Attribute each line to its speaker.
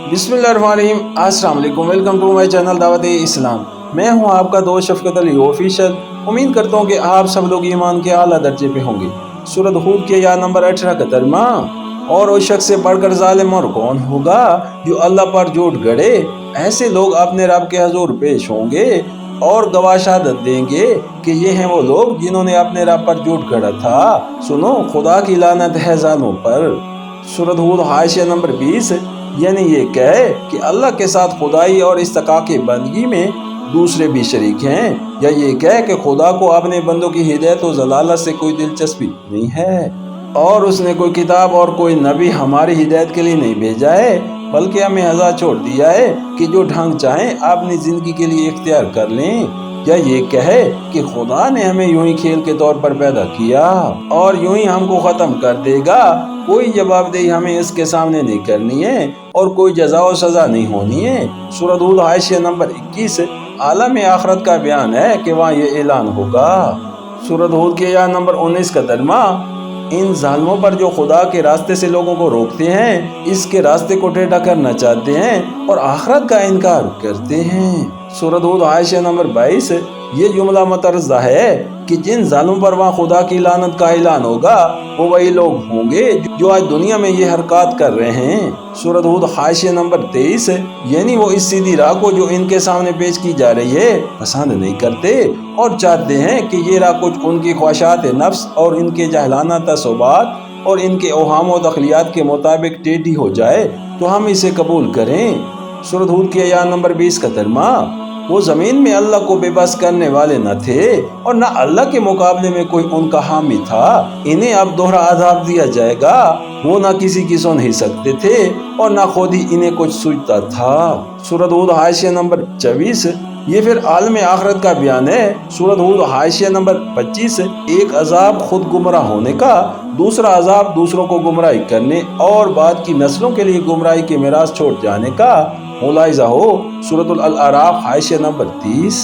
Speaker 1: बिस्मिल्लाहिर्रहमानिर्रहीम। अस्सलाम वालेकुम। वेलकम टू माय चैनल दावत इस्लाम। मैं हूं आपका दोस्त शफकत अली ऑफिशियल। उम्मीद करता हूं कि आप सब लोग ईमान के आला दर्जे पे होंगे। सूरत हूद के या नंबर 18 का तर्जुमा। और उस शख्स से बढ़कर जालिम और कौन होगा जो अल्लाह पर झूठ गढ़े। ऐसे लोग अपने रब के हजूर पेश होंगे और गवाह शहादत देंगे कि ये हैं वो लोग जिन्होंने अपने रब पर झूठ गढ़ा था। सुनो, खुदा की लानत है जालिमों पर। सूरत हूद हाशिया नंबर 20। यानी ये कहे कि अल्लाह के साथ खुदाई और इस्तकाके बंदगी में दूसरे भी शरीक हैं, या ये कहे कि खुदा को अपने बंदों की हिदायत और जलालत से कोई दिलचस्पी नहीं है और उसने कोई किताब और कोई नबी हमारी हिदायत के लिए नहीं भेजा है, बल्कि हमें आज़ाद छोड़ दिया है कि जो ढंग चाहें अपनी ज़िंदगी के लिए इख्तियार कर लें। या ये कहे कि खुदा ने हमें यूं ही खेल के तौर पर पैदा किया और यूं ही हमको ख़त्म कर देगा। कोई जवाबदेही हमें इसके सामने नहीं करनी है और कोई जज़ा और सज़ा नहीं होनी है। सूरत हूद हाशिया नंबर 21। आलम आखरत का बयान है कि वहाँ ये ऐलान होगा। सूरत हूद के या नंबर 19 का तर्जुमा। इन जालिमों पर जो खुदा के रास्ते से लोगों को रोकते हैं, इसके रास्ते को टेढ़ा करना चाहते हैं और आखरत का इनकार करते हैं। सूरत हूद हाशिया नंबर 22। ये जुमला मतरज़ा है कि जिन जालिमों पर वहाँ खुदा की लानत का ऐलान होगा वो वही लोग होंगे जो आज दुनिया में ये हरकत कर रहे हैं। सूरत हूद हाशिया नंबर 23। यानी वो इस सीधी राह को जो इनके सामने पेश की जा रही है पसंद नहीं करते और चाहते हैं कि ये राह कुछ उनकी ख्वाहिशात नफ्स और इनके जहलाना तसव्वुरात और इनके ओहाम व तख्लियात के मुताबिक टेढ़ी हो जाए तो हम इसे कबूल करें। सूरत हूद के या नंबर 20 का तर्जुमा। वो ज़मीन में अल्लाह को बेबस करने वाले न थे और न अल्लाह के मुकाबले में कोई उनका हामी था। इन्हें अब दोहरा अज़ाब दिया जाएगा। वो न किसी की सुन ही सकते थे और न खुद ही इन्हें कुछ सूझता था। सूरत हूद हाशिया नंबर 24। ये फिर आलम आखरत का बयान है। सूरत हूद हाशिया नंबर 25। एक अजाब खुद गुमराह होने का, दूसरा अजाब दूसरों को गुमराही करने और बाद की नस्लों के लिए गुमराही के मिरास छोड़ जाने का मुलाहिजा हो। सूरत अल अराफ हाशिया नंबर 30।